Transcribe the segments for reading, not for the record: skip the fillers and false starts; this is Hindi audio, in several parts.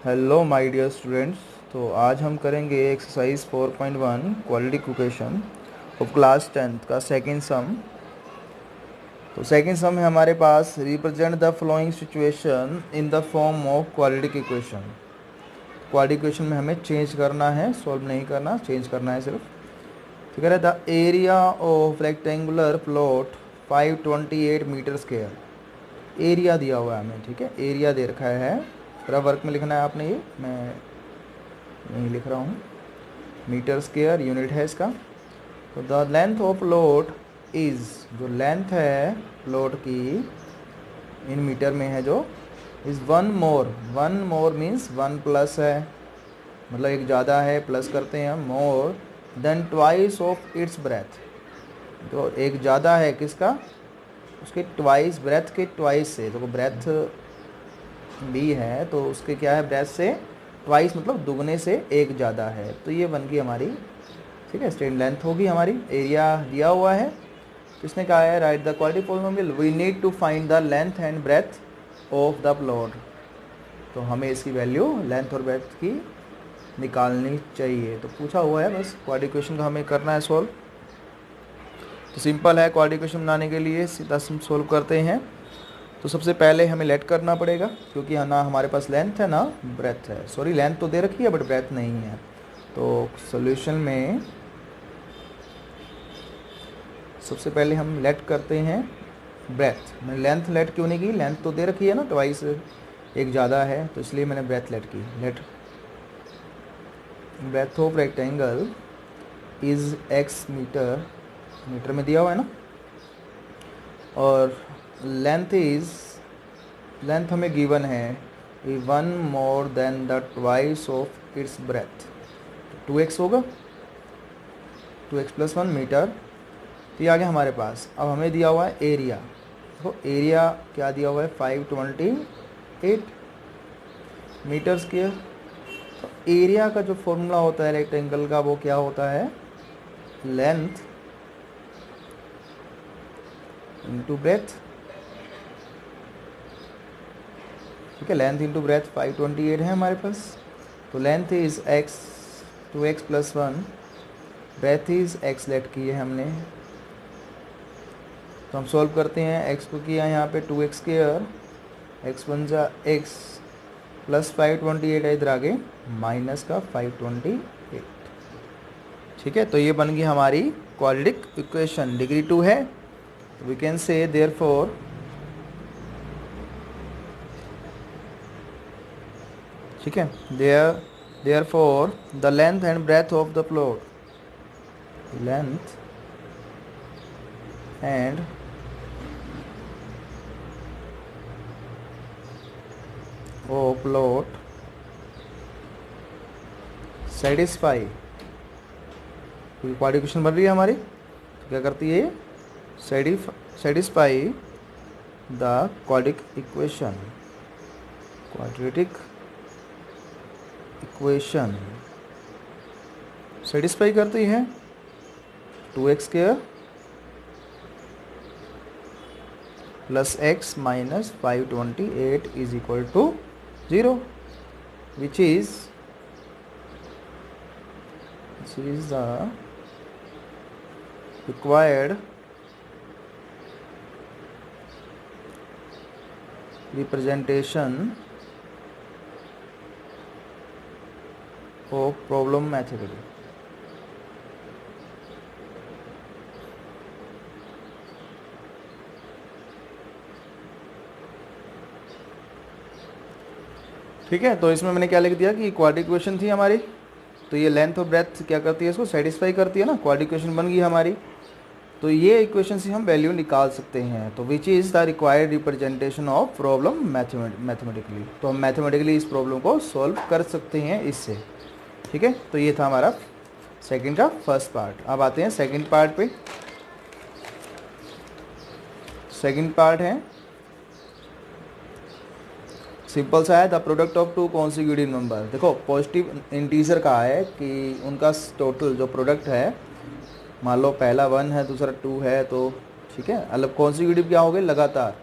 Hello my dear students. तो आज हम करेंगे exercise 4.1 quality equation of class 10th का सेकंड सम। तो सेकंड सम है हमारे पास, represent the following situation in the form of quality equation. Quality equation में हमें चेंज करना है, सॉल्व नहीं करना, चेंज करना है सिर्फ। तो कह रहा है the area of rectangular plot 528 metre square. Area दिया हुआ है हमें, ठीक है, एरिया दे रखा है। पूरा वर्क में लिखना है आपने, ये मैं नहीं लिख रहा हूँ। मीटर स्क्वायर यूनिट है इसका। तो the length of plot is, जो लेंथ है प्लॉट की इन मीटर में है जो, is one more means one plus है, मतलब एक ज़्यादा है, प्लस करते हैं हम, more than twice of its breath. तो एक ज़्यादा है किसका, उसके ट्वाइस, ब्रेथ के ट्वाइस से। तो ब्रेथ बी है तो उसके क्या है, ब्रेथ से ट्वाइस मतलब दुगने से एक ज़्यादा है। तो ये बन गई हमारी, ठीक है, स्ट्रेट लेंथ होगी हमारी। एरिया दिया हुआ है, किसने कहा है, write the quality polynomial, we need to find the length and breadth of the plot. तो हमें इसकी वैल्यू लेंथ और ब्रेथ की निकालनी चाहिए। तो पूछा हुआ है, बस क्वालिटी इक्वेशन का हमें करना है सॉल्व। तो सिंपल है, क्वालिटी इक्वेशन बनाने के लिए सीधा हम सॉल्व करते हैं। तो सबसे पहले हमें लेट करना पड़ेगा, क्योंकि ना हमारे पास लेंथ है ना ब्रेथ है। सॉरी, लेंथ तो दे रखी है बट ब्रेथ नहीं है। तो सॉल्यूशन में सबसे पहले हम लेट करते हैं ब्रेथ। मैंने लेंथ लेट क्यों नहीं की, लेंथ तो दे रखी है ना, ट्वाइस एक ज़्यादा है, तो इसलिए मैंने ब्रेथ लेट की। Let breadth of rectangle is X metre, metre में दिया हुआ है ना, और लेंथ इज़, लेंथ हमें गिवन है one more than the twice of its breadth. 2x होगा, 2x प्लस 1 मीटर। तो ये आ गया हमारे पास। अब हमें दिया हुआ है एरिया। तो एरिया क्या दिया हुआ है, 528 मीटर स्क्वायर। तो एरिया का जो फॉर्मूला होता है रेक्टेंगल का, वो क्या होता है, लेंथ इंटू ब्रेथ, ठीक है, लेंथ इंटू ब्रेथ 528 है हमारे पास। तो length is x, 2x plus 1, breadth is x let की है हमने। तो हम सॉल्व करते हैं, x को किया यहाँ पे 2x स्क्वायर, x बन जा x प्लस 528 है, इधर आगे माइनस का 528, ठीक है। तो ये बन गई हमारी क्वाड्रेटिक इक्वेशन, डिग्री 2 है। तो वी कैन से देयरफॉर, ठीक है, therefore the length and breadth of the plot, length and of plot satisfy, क्योंकि क्वाड्रेटिक इक्वेशन बन रही है हमारी, तो क्या करती है, satisfy the quadratic equation, quadratic equation satisfy करती है। 2x square plus x minus 528 is equal to 0, which is the required representation of problem mathematically। ठीक है, तो इसमें मैंने क्या लिख दिया कि क्वाड्रेटिक इक्वेशन थी हमारी, तो ये लेंथ और ब्रेथ क्या करती है, इसको सेटिस्फाई करती है ना, क्वाड्रेटिक इक्वेशन बन गई हमारी। तो ये इक्वेशन से हम वैल्यू निकाल सकते हैं। तो which is the required representation of problem mathematically. तो हम मैथमेटिकली इस प्रॉब्लम को सॉल्व कर सकते हैं इससे, ठीक है। तो ये था हमारा सेकंड का फर्स्ट पार्ट। अब आते हैं सेकंड पार्ट पे। सेकंड पार्ट है सिंपल सा है, the product of to consecutive number. देखो पॉजिटिव इंटीजर का है कि उनका टोटल जो प्रोडक्ट है, मान लो पहला 1 है दूसरा 2 है, तो ठीक है, मतलब कॉन्सिक्यूटिव क्या हो गए, लगातार।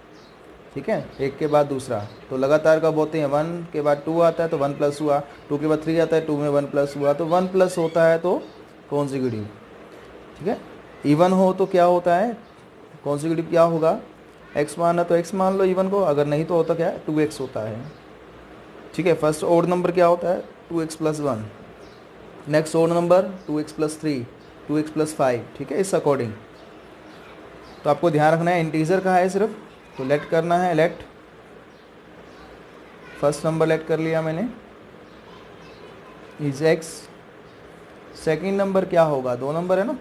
ठीक है, एक के बाद दूसरा। तो लगातार कब होते हैं, 1 के बाद 2 आता है तो 1 प्लस हुआ, 2 के बाद 3 आता है, 2 में 1 प्लस हुआ, तो 1 प्लस होता है तो कॉन्जिक्यूटिव। ठीक है, इवन हो तो क्या होता है, कॉन्जिक्यूटिव क्या होगा, x माना तो x मान लो इवन को, अगर नहीं तो होता क्या है 2x होता है। ठीक है, फर्स्ट ओड नंबर क्या होता है 2x plus 1, next odd number 2x plus 3, 2x plus 5। ठीक है, इस अकॉर्डिंग। तो आपको ध्यान रखना है इंटीजर का है सिर्फ, तो लेट करना है, लेट फर्स्ट नंबर लेट कर लिया मैंने, इज x। सेकेंड नंबर क्या होगा, 2 नंबर है ना,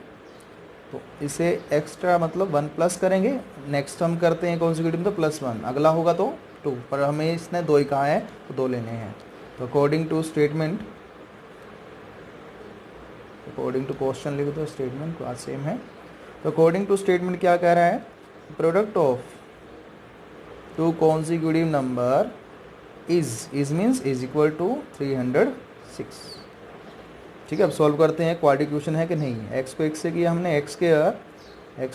तो इसे एक्स्ट्रा मतलब 1 प्लस करेंगे, नेक्स्ट हम करते हैं कॉन्सिक्यूटिव तो +1, अगला होगा तो 2, पर हमें इसने 2 ही कहा है तो 2 लेने हैं। तो according to statement, according to question लिख दो, स्टेटमेंट आज सेम है। तो अकॉर्डिंग टू स्टेटमेंट क्या कह रहा है, product of 2 consecutive number is means is equal to 306। ठीक है, अब सॉल्व करते हैं, क्वाड्रेटिक इक्वेशन है कि नहीं। x को 1 से किया हमने, x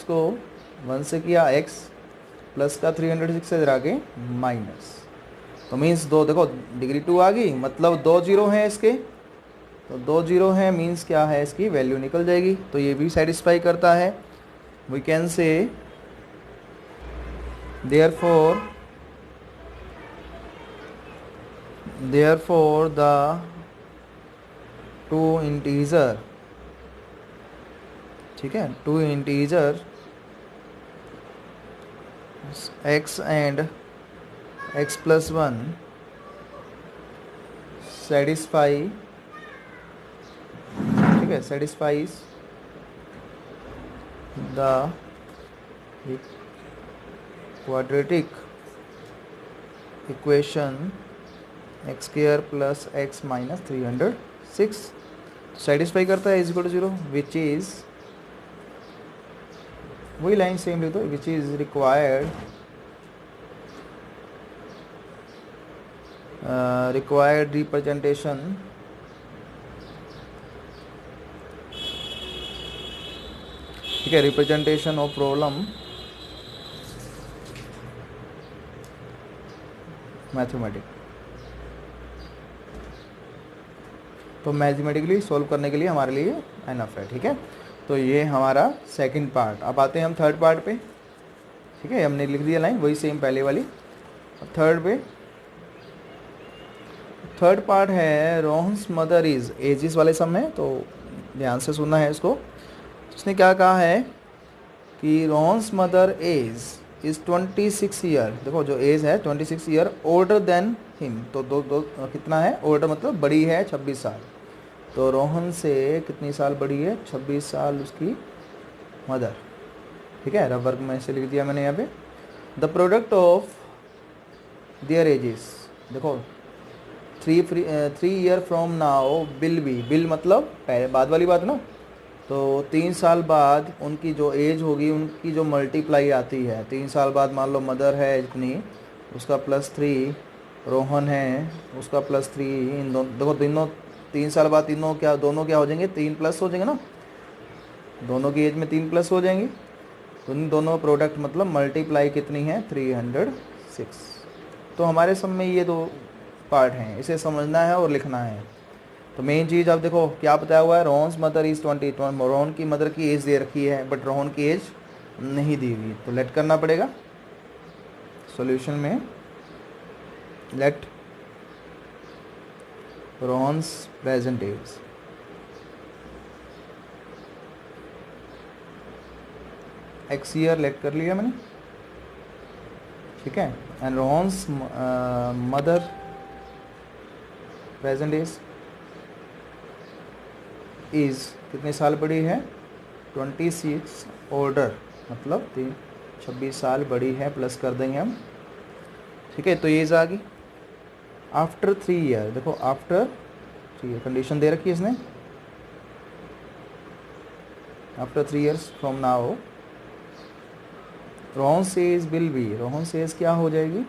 को 1 से किया, x प्लस का 306 से जरा के माइनस, तो मीन्स 2, देखो डिग्री 2 आ गई, मतलब 2 जीरो हैं इसके, तो 2 जीरो हैं मीन्स क्या है, इसकी वैल्यू निकल जाएगी, तो ये भी सेटिस्फाई करता है। We can say therefore the 2 integer, ठीक है, 2 integer x and x plus 1 satisfy, ठीक है, satisfies the quadratic equation X square plus X minus 306 satisfy करता है, is equal to 0, which is, वही लाइन सेम लिख दो, विच इज़ रिक्वायर्ड रिप्रेजेंटेशन ठीक है, रिप्रेजेंटेशन ऑफ प्रॉब्लम मैथमेटिक। तो मैथमेटिकली सॉल्व करने के लिए हमारे लिए एनफ है। ठीक है, तो ये हमारा सेकंड पार्ट। अब आते हैं हम थर्ड पार्ट पे। ठीक है, हमने लिख दिया लाइन वही सेम पहले वाली। अब थर्ड पे, थर्ड पार्ट है रोहन्स मदर इज एजिस वाले सम में, तो ध्यान से सुनना है इसको। उसने क्या कहा है कि Rohan's mother age is 26 year, देखो जो एज है 26 ईयर ओल्डर देन हिम, तो दो कितना है, ओल्डर मतलब बड़ी है 26 साल, तो रोहन से कितनी साल बड़ी है, 26 साल उसकी मदर। ठीक है, रब वर्ग में से लिख दिया मैंने यहाँ पे। The product of their edges, देखो 3 year from now will be, bill मतलब पहले बाद वाली बात ना, तो 3 साल बाद उनकी जो एज होगी उनकी जो मल्टीप्लाई आती है, 3 साल बाद मान लो मदर है इतनी, उसका +3, रोहन है उसका +3, इन दोनों देखो तीनों 3 साल बाद तीनों क्या, दोनों क्या हो जाएंगे, 3 प्लस हो जाएंगे ना, दोनों की एज में 3 प्लस हो जाएंगी, तो इन दोनों प्रोडक्ट मतलब मल्टीप्लाई कितनी है 306। तो हमारे सब में ये 2 पार्ट हैं, इसे समझना है और लिखना है। तो मेन चीज़ अब देखो क्या बताया हुआ है, रोहन्स मदर इज़ 20, रोहन की मदर की एज दे रखी है बट रोहन की एज नहीं दी हुई, तो लेट करना पड़ेगा सॉल्यूशन में, let Rohan's present age, X year let कर लिया मैंने। ठीक है, and Rohan's mother present age is कितने साल बड़ी है, 26 ओल्डर मतलब 26 साल बड़ी है, प्लस कर देंगे हम। ठीक है, तो एज आ गई। आफ्टर 3 ईयर, देखो आफ्टर 3 ईयर कंडीशन दे रखी है इसने, after 3 years from now Rohan's age will be, Rohan's age क्या हो जाएगी,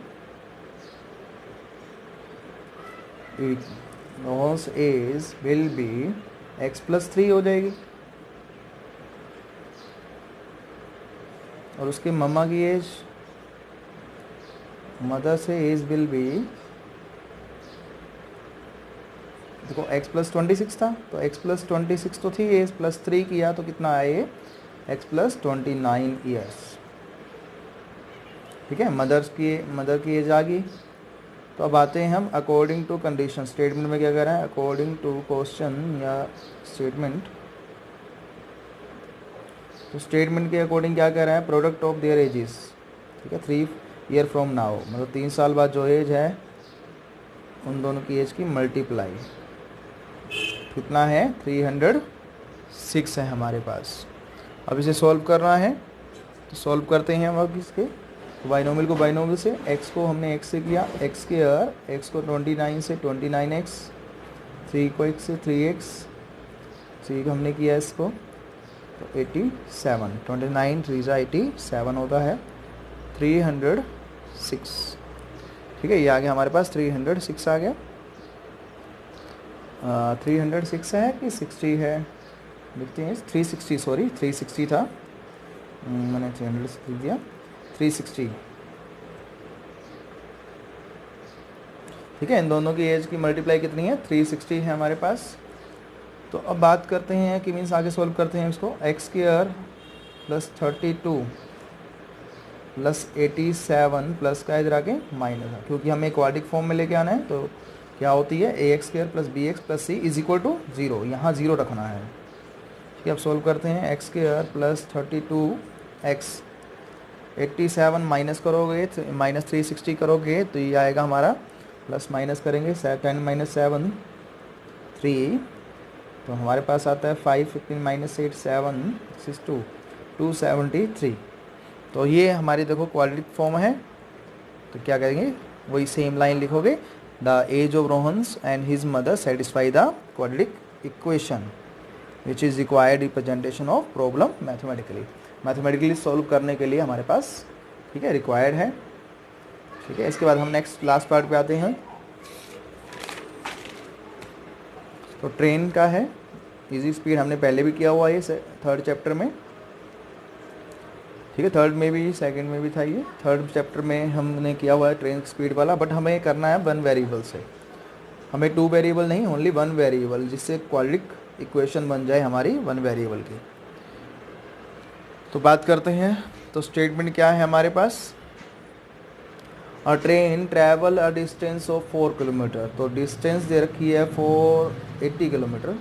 Rohan's age will be x plus 3 हो जाएगी, और उसके मम्मा की एज मदर से एज विल बी, देखो x प्लस 26 था तो x प्लस 26 तो थी एज, प्लस 3 किया तो कितना आया ये x प्लस 29 ईयर्स। ठीक है, मदर की एज आ गई। तो अब आते हैं हम अकॉर्डिंग टू कंडीशन। स्टेटमेंट में क्या कह रहा है, अकॉर्डिंग टू क्वेश्चन या स्टेटमेंट। तो स्टेटमेंट के अकॉर्डिंग क्या कह रहा है, प्रोडक्ट ऑफ देयर एजेस। ठीक है, 3 ईयर फ्रॉम नाउ, मतलब 3 साल बाद जो एज है उन दोनों की एज की मल्टीप्लाई कितना है, 306 है हमारे पास। अब इसे सॉल्व करना है तो सॉल्व करते हैं हम अब इसके। तो बाइनोमियल को बाइनोमियल से, x को हमने x से किया, x स्क्वायर, x को 29 से 29x, 3 को x से 3x, 3 को हमने किया इसको तो 87, 29 3 जा 87 होता है 306। ठीक है, ये आ गया हमारे पास 306 आ गया। 306 है कि 60 है, देखते हैं। 360, सॉरी 360 था, मैंने 360 दिया, 360। ठीक है, इन दोनों की एज की मल्टीप्लाई कितनी है, 360 है हमारे पास। तो अब बात करते हैं कि मीन्स आगे सॉल्व करते हैं इसको। X square plus 32 plus 87 plus का इधर आके माइनस है, क्योंकि हमें क्वाड्रिक फॉर्म में लेके आना है। तो क्या होती है, A X square plus B X plus C is equal to 0, यहाँ 0 रखना है। ठीक है, अब सॉल्व करते हैं। X square plus 32x, 87 minus करोगे, माइनस 360 करोगे तो ये आएगा हमारा, प्लस माइनस करेंगे 10 माइनस 7 3, तो हमारे पास आता है 5, 15 माइनस 8 7 6 2 273। तो ये हमारी देखो क्वाड्रेटिक फॉर्म है। तो क्या करेंगे, वही सेम लाइन लिखोगे, the age of Rohan's and his mother satisfy the quadratic equation which is required representation of problem mathematically solve करने के लिए हमारे पास, ठीक है, रिक्वायर्ड है। ठीक है, इसके बाद हम नेक्स्ट लास्ट पार्ट पे आते हैं। तो ट्रेन का है इजी स्पीड, हमने पहले भी किया हुआ है ये 3rd चैप्टर में। ठीक है, 3rd में भी 2nd में भी था ये। 3rd चैप्टर में हमने किया हुआ है ट्रेन स्पीड वाला, बट हमें करना है 1 वेरिएबल से, हमें 2 वेरिएबल नहीं, ओनली 1 वेरिएबल, जिससे क्वाड्रेटिक इक्वेशन बन जाए हमारी 1 वेरिएबल की। तो बात करते हैं, तो स्टेटमेंट क्या है हमारे पास, a train travel a distance of 4 kilometre. तो डिस्टेंस दे रखी है 480 किलोमीटर।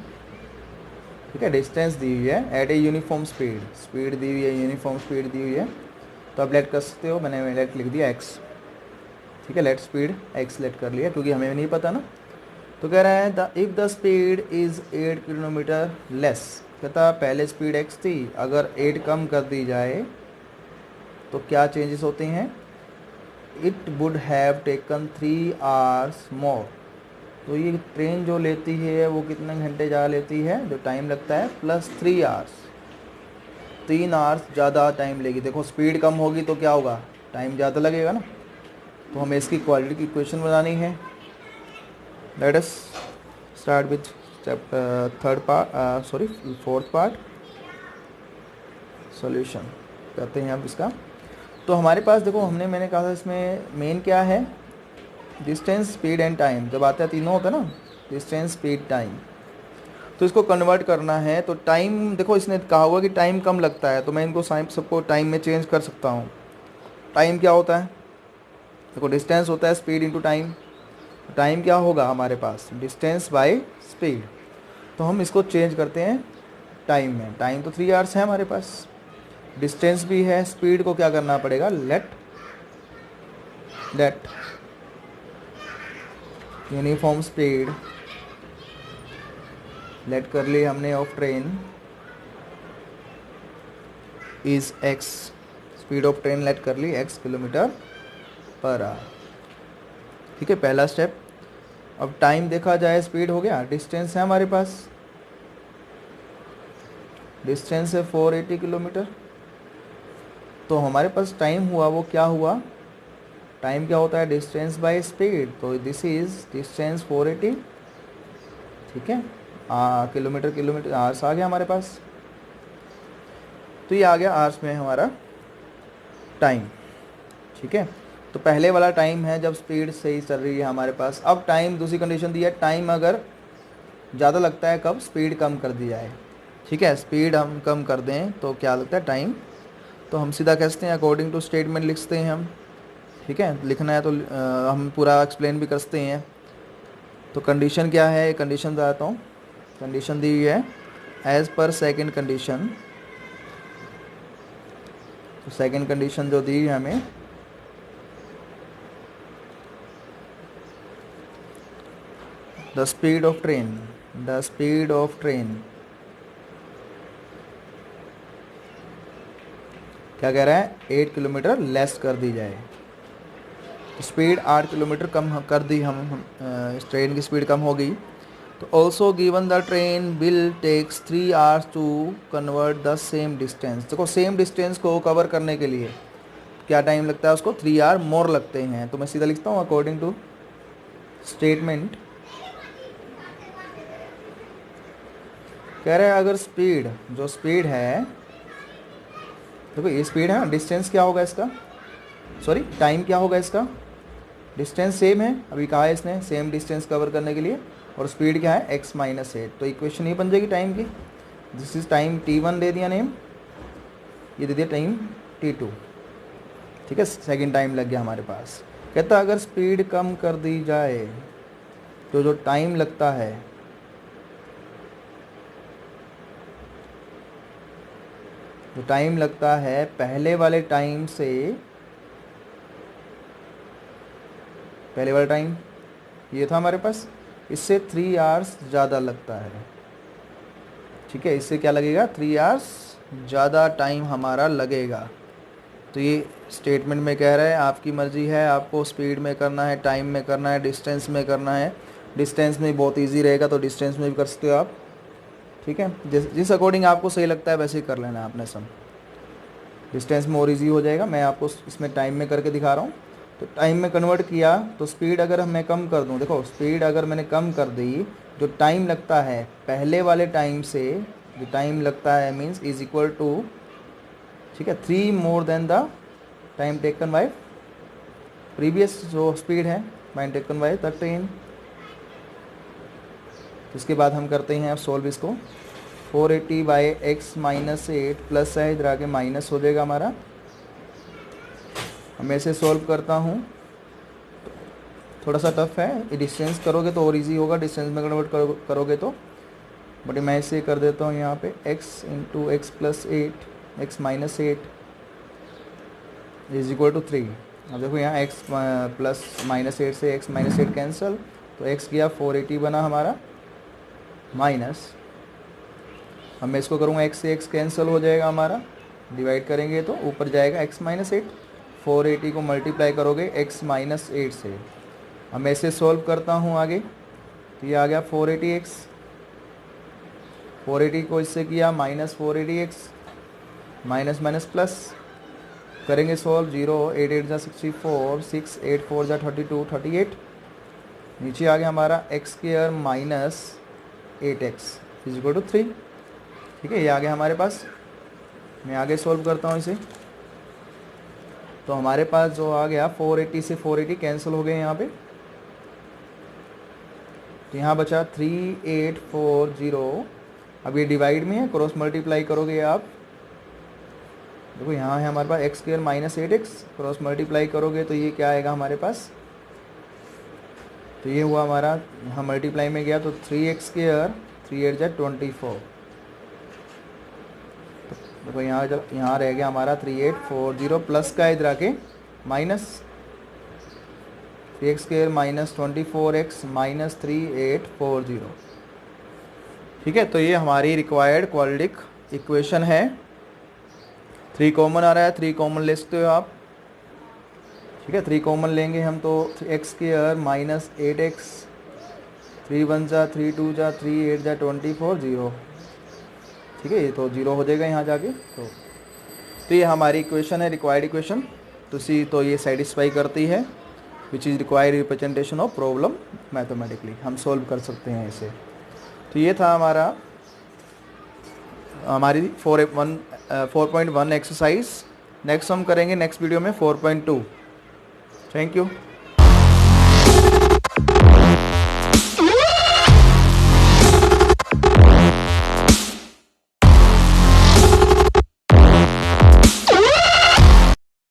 ठीक है, डिस्टेंस दी हुई है एट ए यूनिफॉर्म स्पीड दी हुई है, यूनिफॉर्म स्पीड दी हुई है। तो आप लेट कर सकते हो, मैंने लेट लिख दिया x। ठीक है, लेट स्पीड x लेट कर लिया, क्योंकि हमें नहीं पता ना। तो कह रहा है if the speed is 8 kilometre less, कहता पहले स्पीड x थी, अगर 8 कम कर दी जाए तो क्या चेंजेस होते हैं, it would have taken 3 hours मोर। तो ये ट्रेन जो लेती है वो कितने घंटे ज़्यादा लेती है, जो टाइम लगता है, प्लस 3 hours, 3 hours ज़्यादा टाइम लेगी। देखो स्पीड कम होगी तो क्या होगा, टाइम ज़्यादा लगेगा ना। तो हमें इसकी क्वालिटी की इक्वेशन बनानी है। Let us start with chapter 4th part, solution करते हैं अब इसका। तो हमारे पास देखो, मैंने कहा था इसमें मेन क्या है, डिस्टेंस स्पीड एंड टाइम। जब आता है तीनों होता है ना, डिस्टेंस स्पीड टाइम, तो इसको कन्वर्ट करना है। तो टाइम देखो, इसने कहा हुआ कि टाइम कम लगता है, तो मैं इनको सबको टाइम में चेंज कर सकता हूँ। टाइम क्या होता है, देखो डिस्टेंस होता है स्पीड इंटू टाइम। टाइम क्या होगा हमारे पास, डिस्टेंस बाय स्पीड। तो हम इसको चेंज करते हैं टाइम में। टाइम तो 3 hours है हमारे पास, डिस्टेंस भी है, स्पीड को क्या करना पड़ेगा, लेट यूनिफॉर्म स्पीड लेट कर ली हमने of train is x, speed of train let कर ली x किलोमीटर पर आवर। ठीक है, पहला स्टेप। अब टाइम देखा जाए, स्पीड हो गया, डिस्टेंस है हमारे पास, डिस्टेंस है 480 किलोमीटर। तो हमारे पास टाइम हुआ, वो क्या हुआ, टाइम क्या होता है, डिस्टेंस बाय स्पीड। तो दिस इज डिस्टेंस 480। ठीक है, किलोमीटर आवर्स आ गया हमारे पास। तो ये आ गया आवर्स में हमारा टाइम। ठीक है, तो पहले वाला टाइम है जब स्पीड सही चल रही है हमारे पास। अब टाइम, दूसरी कंडीशन दी है, टाइम अगर ज़्यादा लगता है कब, स्पीड कम कर दी जाए। ठीक है, स्पीड हम कम कर दें तो क्या लगता है, टाइम। तो हम सीधा कहते हैं अकॉर्डिंग टू स्टेटमेंट लिखते हैं हम। ठीक है, लिखना है तो हम पूरा एक्सप्लेन भी करते हैं। तो कंडीशन क्या है, कंडीशन बताता हूँ। कंडीशन दी हुई है एज़ पर सेकंड कंडीशन। तो सेकंड कंडीशन जो दी है हमें, the speed of train, the speed of train क्या कह रहा है, 8 किलोमीटर लेस कर दी जाए। स्पीड 8 किलोमीटर कम कर दी हम इस ट्रेन की स्पीड कम हो गई। तो also given the train will takes 3 hours to convert the same distance. देखो सेम डिस्टेंस को कवर करने के लिए क्या टाइम लगता है उसको, 3 आवर मोर लगते हैं। तो मैं सीधा लिखता हूँ अकॉर्डिंग टू स्टेटमेंट। कह रहे हैं अगर स्पीड, जो स्पीड है, देखो ये स्पीड है, डिस्टेंस क्या होगा इसका, सॉरी टाइम क्या होगा इसका, डिस्टेंस सेम है, अभी कहा है इसने सेम डिस्टेंस कवर करने के लिए, और स्पीड क्या है x-8। तो इक्वेशन ये बन जाएगी टाइम की। दिस इज टाइम t1 दे दिया नेम, ये दे दिया टाइम t2। ठीक है, सेकंड टाइम लग गया हमारे पास। कहता अगर स्पीड कम कर दी जाए तो जो टाइम लगता है, जो टाइम लगता है पहले वाले टाइम से, पहले वाला टाइम ये था हमारे पास, इससे 3 आवर्स ज़्यादा लगता है। ठीक है, इससे क्या लगेगा, 3 आवर्स ज़्यादा टाइम हमारा लगेगा। तो ये स्टेटमेंट में कह रहा है आपकी मर्ज़ी है, आपको स्पीड में करना है, टाइम में करना है, डिस्टेंस में करना है। डिस्टेंस में बहुत इजी रहेगा तो डिस्टेंस में भी कर सकते हो आप। ठीक है, जिस अकॉर्डिंग आपको सही लगता है वैसे ही कर लेना है आपने सम। डिस्टेंस में और इजी हो जाएगा, मैं आपको इसमें टाइम में करके दिखा रहा हूँ। तो टाइम में कन्वर्ट किया तो स्पीड अगर मैं कम कर दूँ, देखो स्पीड अगर मैंने कम कर दी, जो टाइम लगता है पहले वाले टाइम से, जो टाइम लगता है मीन्स इज इक्वल टू, ठीक है, 3 मोर than the time taken by previous, जो स्पीड है time taken by the train. इसके बाद हम करते हैं अब सॉल्व इसको। 480 बाई x-8 प्लस है, इधर आके माइनस हो जाएगा हमारा। मैं इसे सॉल्व करता हूँ, थोड़ा सा टफ है, ये डिस्टेंस करोगे तो और इजी होगा, डिस्टेंस में कन्वर्ट करोगे तो। बट मैं इसे कर देता हूँ यहाँ पे x into x plus 8 x-8 is equal to 3। अब देखो यहाँ x प्लस -8 से x-8 कैंसिल, तो x गया 480 बना हमारा माइनस। अब मैं इसको करूँगा x से x कैंसिल हो जाएगा हमारा, डिवाइड करेंगे तो ऊपर जाएगा x-8। 480 को मल्टीप्लाई करोगे x-8 से। अब मैं इसे सॉल्व करता हूँ आगे, तो ये आ गया 480x, 480 को इससे किया -480x, माइनस माइनस प्लस करेंगे सॉल्व, 0 8 8 जा 64, 6 8 4 जा 32, 38। नीचे आ गया हमारा x² minus 8x is equal to 3। ठीक है, ये आ गया हमारे पास। मैं आगे सॉल्व करता हूँ इसे, तो हमारे पास जो आ गया 480 से 480 कैंसिल हो गए यहाँ पे, तो यहाँ बचा 3840। अब ये डिवाइड में है, क्रॉस मल्टीप्लाई करोगे आप, देखो यहाँ है हमारे पास x² minus 8x, cross multiply करोगे तो ये क्या आएगा हमारे पास, तो ये हुआ हमारा, यहाँ मल्टीप्लाई में गया तो 3x², 3 8 जा 24। देखो यहाँ रह गया हमारा 3840 प्लस का इधर आके minus 3x² minus 24x minus 3840। ठीक है, तो ये हमारी रिक्वायर्ड क्वाड्रेटिक इक्वेशन है। 3 कॉमन आ रहा है, 3 कॉमन ले सकते हो आप। ठीक है, 3 कॉमन लेंगे हम तो x² माइनस 8x, 3 1 जा 3 2 जा 3 8 जा 24 0। ठीक है, ये तो 0 हो जाएगा यहाँ जाके। तो ये हमारी इक्वेशन है, रिक्वायर्ड इक्वेशन। तो ये सेटिस्फाई करती है विच is required representation of problem mathematically, हम सोल्व कर सकते हैं इसे। तो ये था हमारी 4.1 एक्सरसाइज। नेक्स्ट हम करेंगे नेक्स्ट वीडियो में 4.2। Thank you.